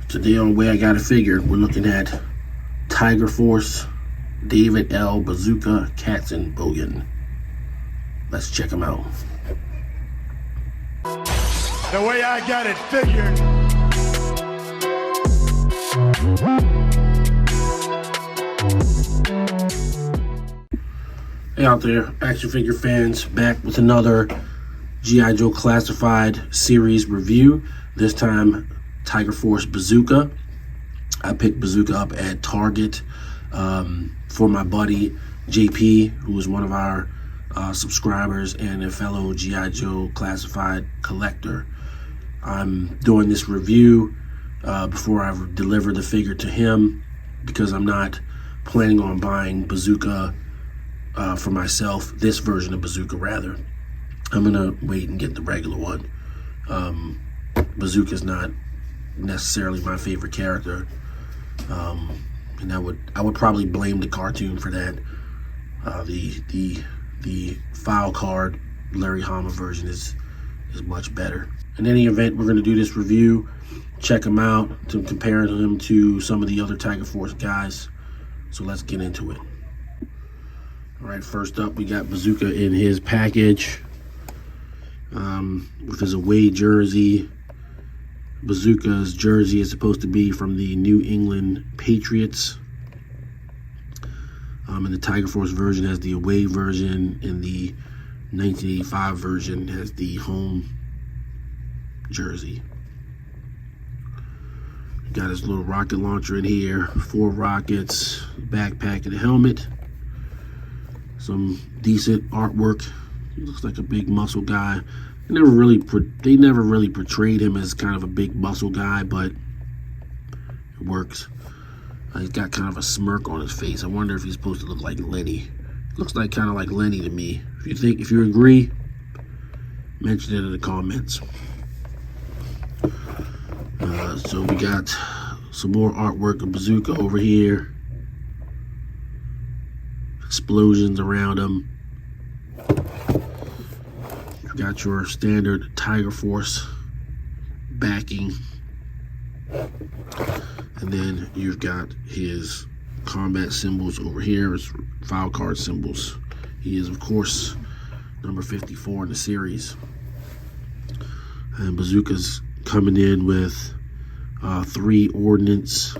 Today on Way I Got It Figured, we're looking at Tiger Force, David L. Bazooka, Katzenbogen. Let's check them out. The way I got it figured. Hey out there, action figure fans, back with another G.I. Joe Classified series review. This time, Tiger Force Bazooka. I picked Bazooka up at Target for my buddy JP, who is one of our subscribers and a fellow G.I. Joe Classified collector. I'm doing this review before I deliver the figure to him because I'm not planning on buying Bazooka for myself, this version of Bazooka rather. I'm gonna wait and get the regular one. Bazooka's not necessarily my favorite character, and I would probably blame the cartoon for that. The file card Larry Hama version is much better. In any event, we're gonna do this review, check him out, to compare him to some of the other Tiger Force guys. So let's get into it. All right, first up, we got Bazooka in his package with his away jersey. Bazooka's jersey is supposed to be from the New England Patriots. And the Tiger Force version has the away version, and the 1985 version has the home jersey. Got his little rocket launcher in here, 4 rockets, backpack, and a helmet. Some decent artwork. He looks like a big muscle guy. They never really portrayed him as kind of a big muscle guy, but it works. He's got kind of a smirk on his face. I wonder if he's supposed to look like Lenny. Looks like kind of like Lenny to me. If you agree, mention it in the comments. So we got some more artwork of Bazooka over here. Explosions around him. You got your standard Tiger Force backing, and then you've got his combat symbols over here, his file card symbols. He is, of course, number 54 in the series. And Bazooka's coming in with 3 Ordnance,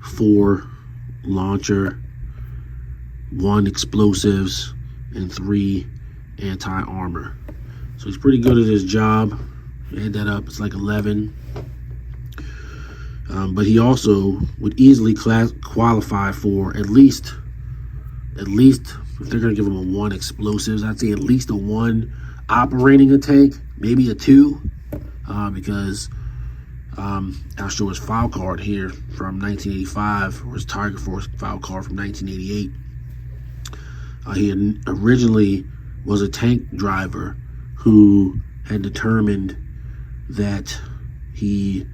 4 launcher, 1 explosives, and 3 anti-armor. So he's pretty good at his job. Add that up, it's like 11. But he also would easily qualify for at least if they're gonna give him a 1 explosives, I'd say at least a 1 operating a tank, maybe a 2, because I'll show his file card here from 1985, or his Tiger Force file card from 1988. He originally was a tank driver who had determined that he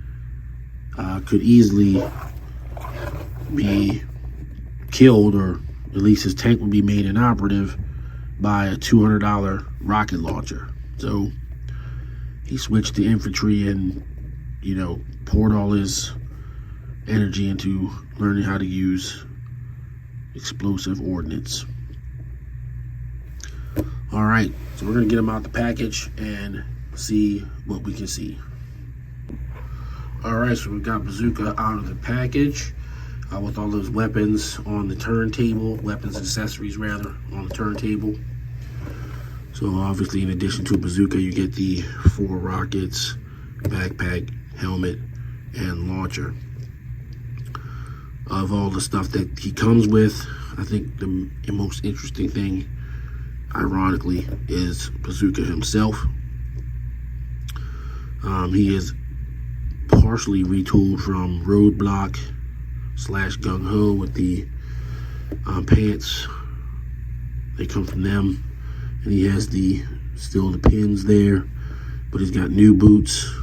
could easily be killed, or at least his tank would be made inoperative by a $200 rocket launcher. So he switched to infantry and, poured all his energy into learning how to use explosive ordnance. All right, so we're gonna get him out the package and see what we can see. All right, so we've got Bazooka out of the package with all those weapons on the turntable, weapons and accessories rather, on the turntable. So obviously, in addition to a Bazooka, you get the 4 rockets, backpack, helmet, and launcher. Of all the stuff that he comes with, I think the most interesting thing, ironically, is Bazooka himself. He is partially retooled from Roadblock / Gung Ho with the pants. They come from them, and he has still the pins there, but he's got new boots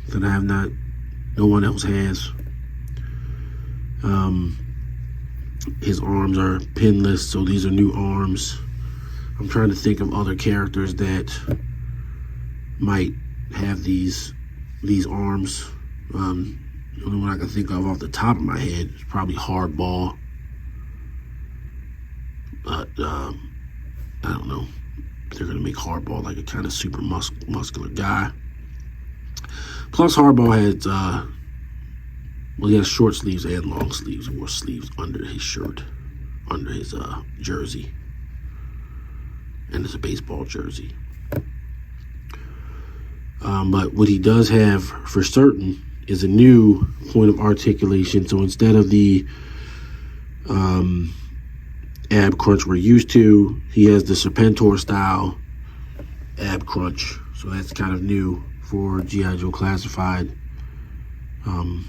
that no one else has. His arms are pinless, so these are new arms. I'm trying to think of other characters that might have these arms. The only one I can think of off the top of my head is probably Hardball. But I don't know. They're going to make Hardball like a kind of super muscular guy. Plus, Hardball had, well, he has short sleeves and long sleeves, or sleeves under his shirt, under his jersey. And it's a baseball jersey. But what he does have for certain is a new point of articulation. So instead of the ab crunch we're used to, he has the Serpentor style ab crunch. So that's kind of new for G.I. Joe Classified. And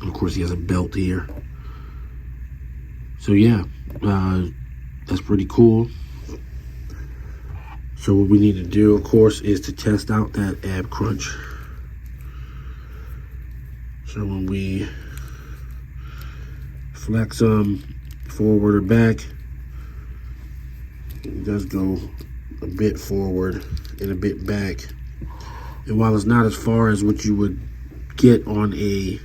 of course he has a belt here. So yeah, that's pretty cool. So what we need to do, of course, is to test out that ab crunch. So when we flex forward or back, it does go a bit forward and a bit back. And while it's not as far as what you would get on a,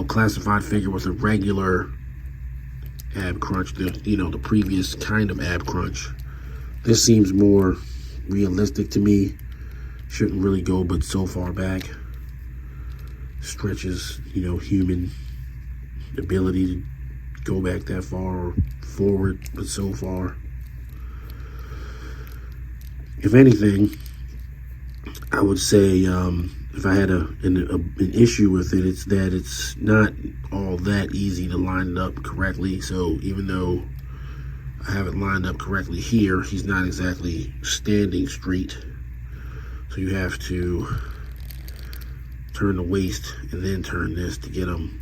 classified figure with a regular ab crunch, the previous kind of ab crunch, this seems more realistic to me. Shouldn't really go but so far back. Stretches, human ability to go back that far or forward but so far. If anything, I would say if I had an issue with it, it's that it's not all that easy to line it up correctly. So even though I have it lined up correctly here, he's not exactly standing straight. So you have to turn the waist and then turn this to get him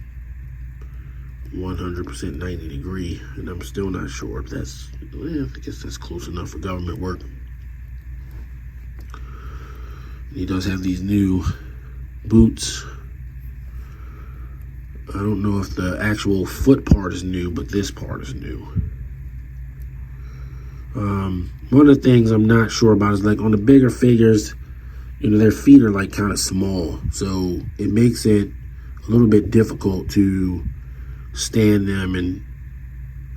100% 90 degree. And I'm still not sure if that's, I guess that's close enough for government work. He does have these new boots. I don't know if the actual foot part is new, but this part is new. One of the things I'm not sure about is like on the bigger figures, their feet are like kind of small. So it makes it a little bit difficult to stand them and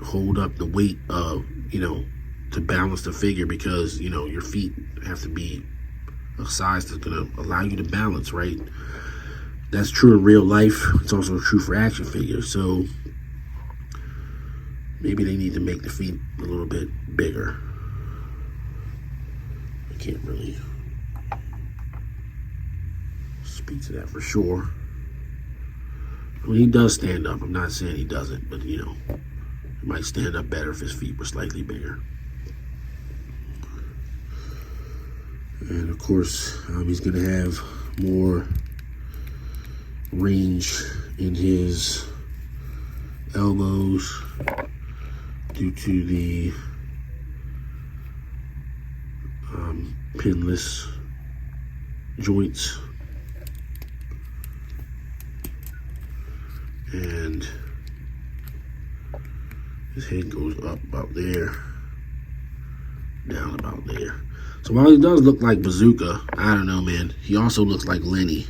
hold up the weight of, to balance the figure, because, your feet have to be a size that's going to allow you to balance, right? That's true in real life. It's also true for action figures. So maybe they need to make the feet a little bit bigger. I can't really speak to that for sure. I mean, he does stand up. I'm not saying he doesn't, but he might stand up better if his feet were slightly bigger. And of course, he's going to have more range in his elbows due to the pinless joints. And his head goes up about there, down about there. So while he does look like Bazooka, I don't know, man. He also looks like Lenny,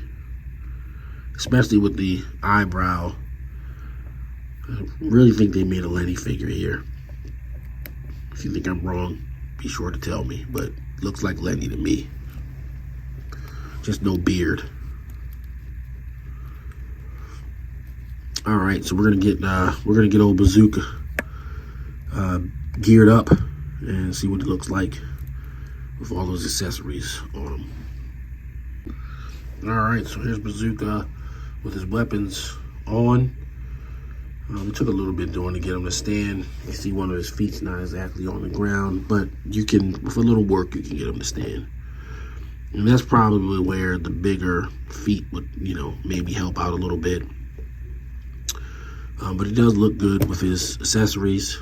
especially with the eyebrow. I really think they made a Lenny figure here. If you think I'm wrong, be sure to tell me, but looks like Lenny to me. Just no beard. All right, so we're gonna get old Bazooka geared up and see what it looks like with all those accessories on him. All right, so here's Bazooka with his weapons on. It took a little bit doing to get him to stand. You see one of his feet's not exactly on the ground, but you can, with a little work, you can get him to stand. And that's probably where the bigger feet would, maybe help out a little bit. But it does look good with his accessories.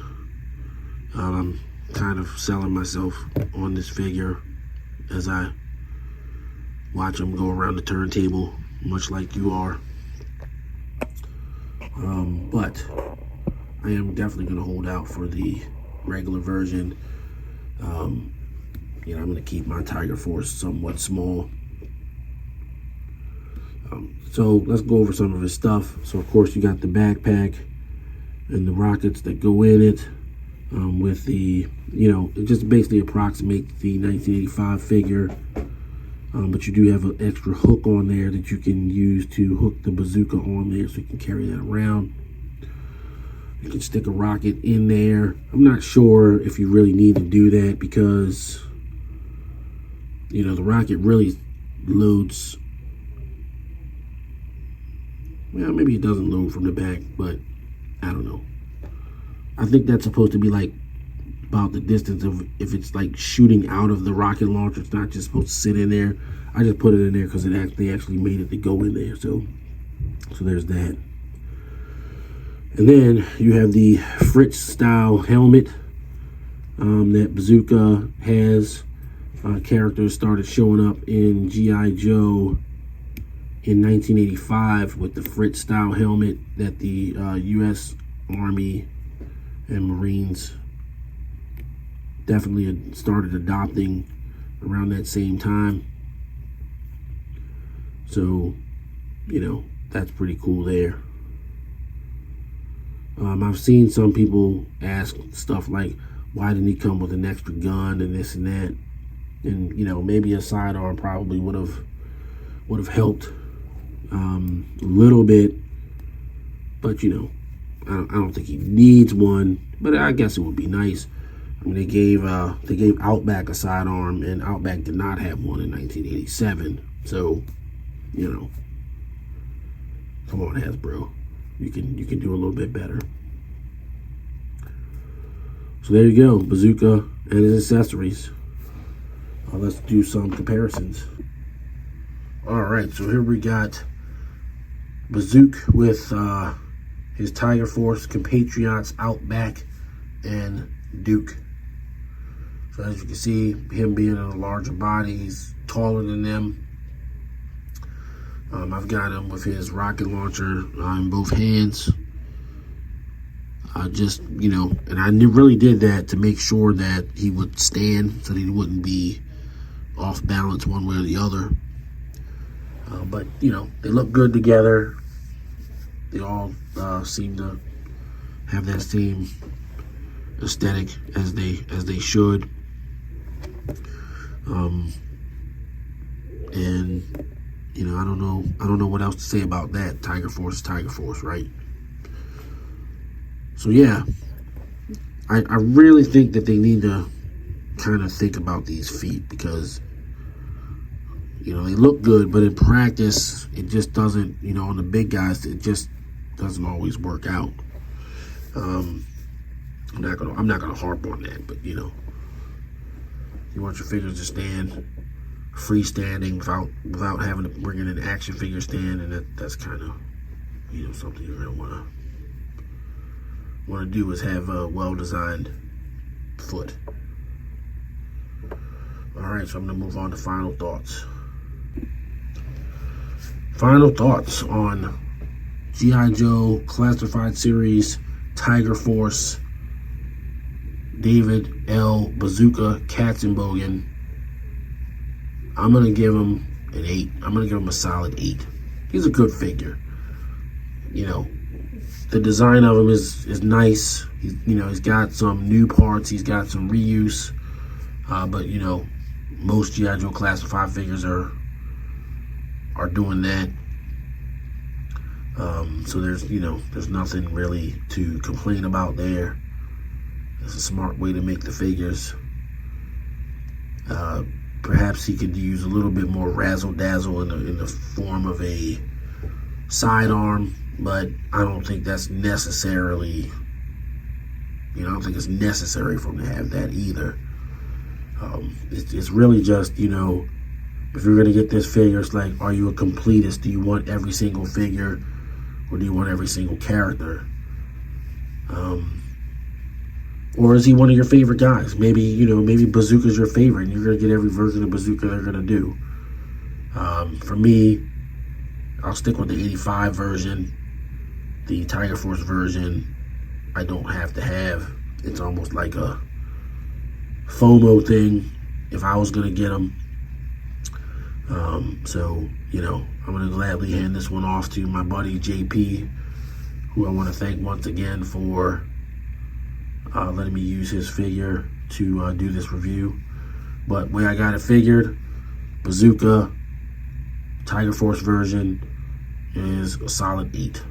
I'm kind of selling myself on this figure as I watch him go around the turntable, much like you are. But I am definitely going to hold out for the regular version. I'm going to keep my Tiger Force somewhat small. So let's go over some of his stuff. So of course you got the backpack and the rockets that go in it, with the, it just basically approximates the 1985 figure. But you do have an extra hook on there that you can use to hook the bazooka on there, so you can carry that around. You can stick a rocket in there. I'm not sure if you really need to do that because, the rocket really loads. Well, maybe it doesn't load from the back, but I don't know. I think that's supposed to be like about the distance of if it's like shooting out of the rocket launcher. It's not just supposed to sit in there. I just put it in there because they actually made it to go in there. So there's that. And then you have the Fritz style helmet that Bazooka has. Characters started showing up in G.I. Joe in 1985 with the Fritz style helmet that the U.S. Army and Marines definitely had started adopting around that same time. So, that's pretty cool there. I've seen some people ask stuff like, why didn't he come with an extra gun and this and that? And, maybe a sidearm probably would have helped a little bit. But, I don't think he needs one. But I guess it would be nice. I mean, they gave Outback a sidearm, and Outback did not have one in 1987. So, come on, Hasbro, you can do a little bit better. So there you go, Bazooka and his accessories. Let's do some comparisons. All right, so here we got Bazooka with his Tiger Force compatriots Outback and Duke. So as you can see, him being in a larger body, he's taller than them. I've got him with his rocket launcher in both hands. And I really did that to make sure that he would stand so that he wouldn't be off balance one way or the other. But they look good together. They all seem to have that same aesthetic as they should. And I don't know what else to say about that. Tiger Force, right? So yeah, I really think that they need to kind of think about these feet because they look good, but in practice it just doesn't. On the big guys, it just doesn't always work out. I'm not gonna harp on that, but you want your figures to stand freestanding without having to bring in an action figure stand, and that's kind of something you're gonna want to do is have a well-designed foot. All right, so I'm gonna move on to final thoughts. Final thoughts on G.I. Joe Classified Series Tiger Force David L. Bazooka Katzenbogen. I'm going to give him an 8. I'm going to give him a solid 8. He's a good figure. The design of him is nice. He's got some new parts. He's got some reuse. But, most G.I. Joe Classified figures are doing that. So there's nothing really to complain about there. It's a smart way to make the figures. Perhaps he could use a little bit more razzle-dazzle in the form of a sidearm, but I don't think that's necessarily, I don't think it's necessary for him to have that either. It's really just, if you're going to get this figure, it's like, are you a completist? Do you want every single figure, or do you want every single character? Or is he one of your favorite guys? Maybe Bazooka's your favorite, and you're going to get every version of Bazooka they're going to do. For me, I'll stick with the 85 version. The Tiger Force version, I don't have to have. It's almost like a FOMO thing if I was going to get them. So, you know, I'm going to gladly hand this one off to my buddy JP, who I want to thank once again for letting me use his figure to do this review. But way I got it figured, Bazooka Tiger Force version is a solid 8.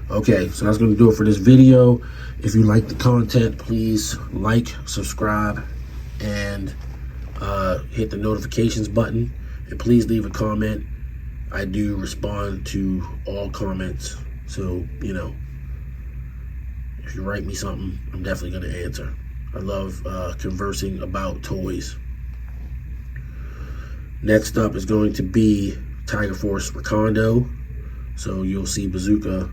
Okay, so that's going to do it for this video. If you like the content, please like, subscribe, and hit the notifications button. And please leave a comment. I do respond to all comments. So, you know, if you write me something, I'm definitely going to answer. I love conversing about toys. Next up is going to be Tiger Force Recondo. So you'll see Bazooka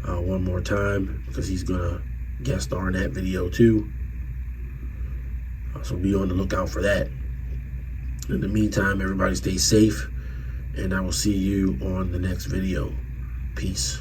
one more time because he's going to guest star in that video too. So be on the lookout for that. In the meantime, everybody stay safe, and I will see you on the next video. Peace.